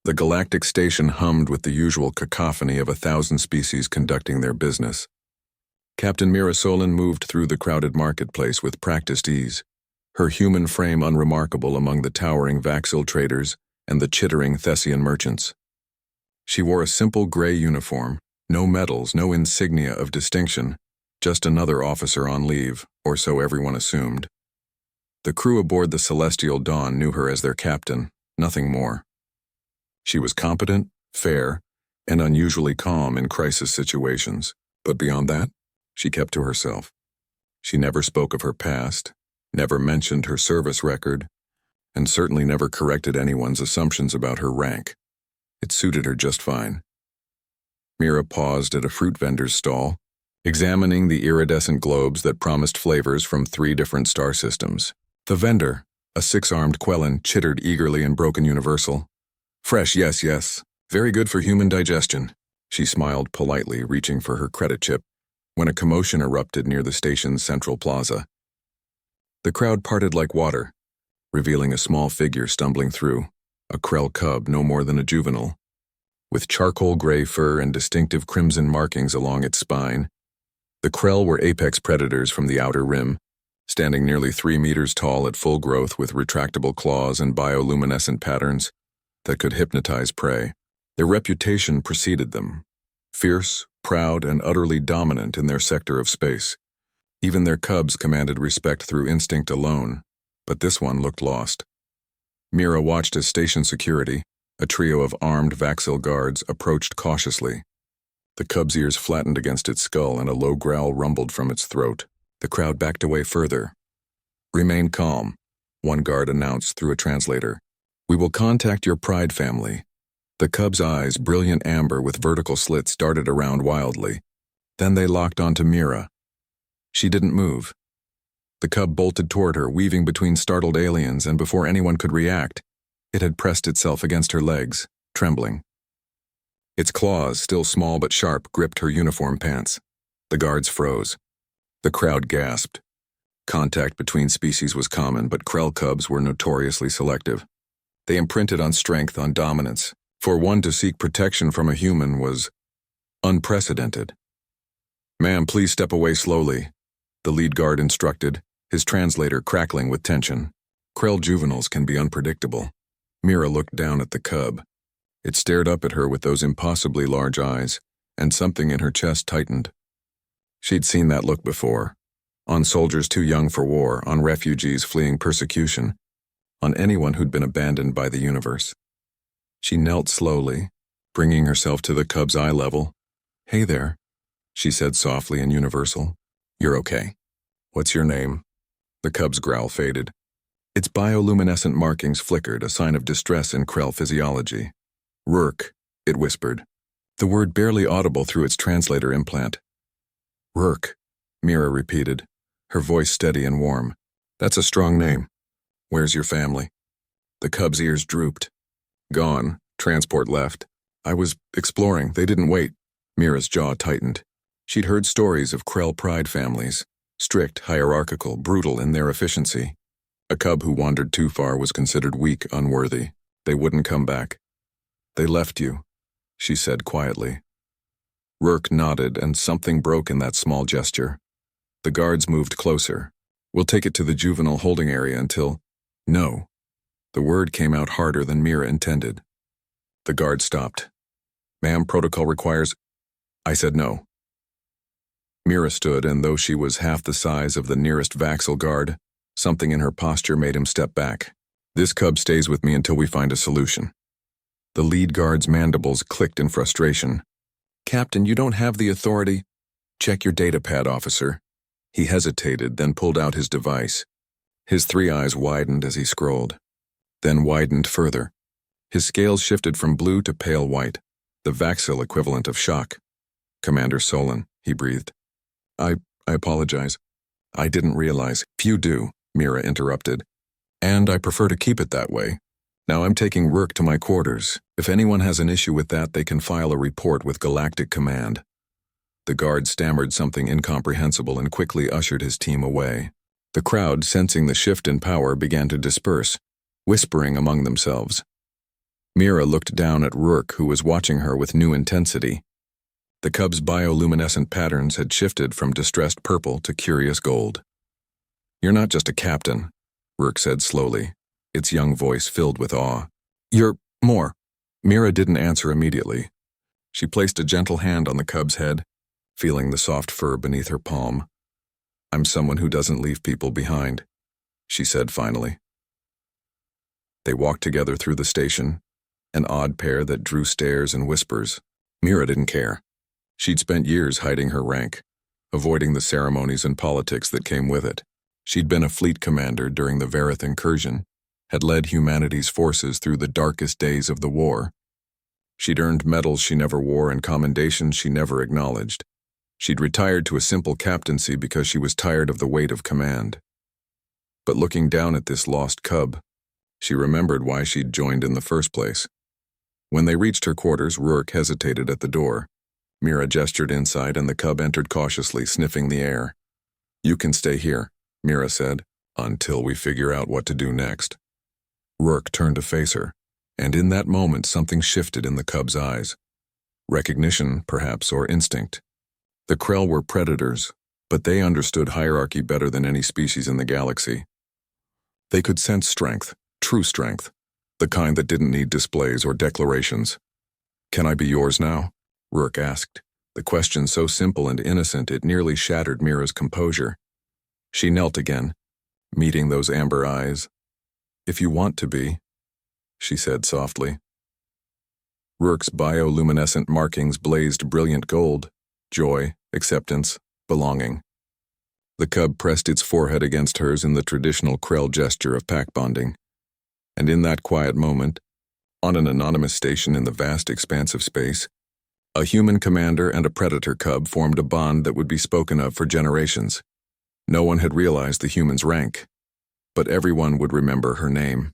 The galactic station hummed with the usual cacophony of 1,000 species conducting their business. Captain Mira Solon moved through the crowded marketplace with practiced ease, her human frame unremarkable among the towering Vaxil traders and the chittering Thessian merchants. She wore a simple gray uniform, no medals, no insignia of distinction, just another officer on leave, or so everyone assumed. The crew aboard the Celestial Dawn knew her as their captain, nothing more. She was competent, fair, and unusually calm in crisis situations, but beyond that, she kept to herself. She never spoke of her past, never mentioned her service record, and certainly never corrected anyone's assumptions about her rank. It suited her just fine. Mira paused at a fruit vendor's stall, examining the iridescent globes that promised flavors from 3 different star systems. The vendor, a 6-armed Quellan, chittered eagerly in broken universal. "Fresh, yes, yes. Very good for human digestion." She smiled politely, reaching for her credit chip, when a commotion erupted near the station's central plaza. The crowd parted like water, revealing a small figure stumbling through, a Krell cub no more than a juvenile. With charcoal gray fur and distinctive crimson markings along its spine, the Krell were apex predators from the outer rim, standing nearly 3 meters tall at full growth with retractable claws and bioluminescent patterns that could hypnotize prey. Their reputation preceded them, fierce, proud, and utterly dominant in their sector of space. Even their cubs commanded respect through instinct alone, but this one looked lost. Mira watched as station security, a trio of armed Vaxil guards, approached cautiously. The cub's ears flattened against its skull and a low growl rumbled from its throat. The crowd backed away further. "Remain calm," one guard announced through a translator. "We will contact your pride family." The cub's eyes, brilliant amber with vertical slits, darted around wildly. Then they locked onto Mira. She didn't move. The cub bolted toward her, weaving between startled aliens, and before anyone could react, it had pressed itself against her legs, trembling. Its claws, still small but sharp, gripped her uniform pants. The guards froze. The crowd gasped. Contact between species was common, but Krell cubs were notoriously selective. They imprinted on strength, on dominance. For one to seek protection from a human was unprecedented. "Ma'am, please step away slowly," the lead guard instructed, his translator crackling with tension. Krell juveniles can be unpredictable. Mira looked down at the cub. It stared up at her with those impossibly large eyes, and something in her chest tightened. She'd seen that look before. On soldiers too young for war, on refugees fleeing persecution, on anyone who'd been abandoned by the universe. She knelt slowly, bringing herself to the cub's eye level. "Hey there," she said softly in universal. "You're okay. What's your name?" The cub's growl faded. Its bioluminescent markings flickered, a sign of distress in Krell physiology. "Rurk," it whispered, the word barely audible through its translator implant. "Rurk," Mira repeated, her voice steady and warm. "That's a strong name. Where's your family?" The cub's ears drooped. "Gone. Transport left. I was exploring. They didn't wait." Mira's jaw tightened. She'd heard stories of Krell pride families, strict, hierarchical, brutal in their efficiency. A cub who wandered too far was considered weak, unworthy. They wouldn't come back. "They left you," she said quietly. Rurk nodded, and something broke in that small gesture. The guards moved closer. "We'll take it to the juvenile holding area until—" "No." The word came out harder than Mira intended. The guard stopped. "Ma'am, protocol requires—" "I said no." Mira stood, and though she was half the size of the nearest Vaxil guard, something in her posture made him step back. "This cub stays with me until we find a solution." The lead guard's mandibles clicked in frustration. "Captain, you don't have the authority." "Check your data pad, officer." He hesitated, then pulled out his device. His 3 eyes widened as he scrolled, then widened further. His scales shifted from blue to pale white, the Vaxil equivalent of shock. "Commander Solon," he breathed. I apologize. I didn't realize." "Few do," Mira interrupted. "And I prefer to keep it that way. Now I'm taking Rurk to my quarters. If anyone has an issue with that, they can file a report with Galactic Command." The guard stammered something incomprehensible and quickly ushered his team away. The crowd, sensing the shift in power, began to disperse, whispering among themselves. Mira looked down at Rourke, who was watching her with new intensity. The cub's bioluminescent patterns had shifted from distressed purple to curious gold. "You're not just a captain," Rourke said slowly, its young voice filled with awe. "You're more." Mira didn't answer immediately. She placed a gentle hand on the cub's head, feeling the soft fur beneath her palm. "I'm someone who doesn't leave people behind," she said finally. They walked together through the station, an odd pair that drew stares and whispers. Mira didn't care. She'd spent years hiding her rank, avoiding the ceremonies and politics that came with it. She'd been a fleet commander during the Verith incursion, had led humanity's forces through the darkest days of the war. She'd earned medals she never wore and commendations she never acknowledged. She'd retired to a simple captaincy because she was tired of the weight of command. But looking down at this lost cub, she remembered why she'd joined in the first place. When they reached her quarters, Rourke hesitated at the door. Mira gestured inside and the cub entered cautiously, sniffing the air. "You can stay here," Mira said, "until we figure out what to do next." Rourke turned to face her, and in that moment something shifted in the cub's eyes. Recognition, perhaps, or instinct. The Krell were predators, but they understood hierarchy better than any species in the galaxy. They could sense strength, true strength, the kind that didn't need displays or declarations. "Can I be yours now?" Rourke asked, the question so simple and innocent it nearly shattered Mira's composure. She knelt again, meeting those amber eyes. "If you want to be," she said softly. Rourke's bioluminescent markings blazed brilliant gold: joy, acceptance, belonging. The cub pressed its forehead against hers in the traditional Krell gesture of pack bonding. And in that quiet moment, on an anonymous station in the vast expanse of space, a human commander and a predator cub formed a bond that would be spoken of for generations. No one had realized the human's rank, but everyone would remember her name.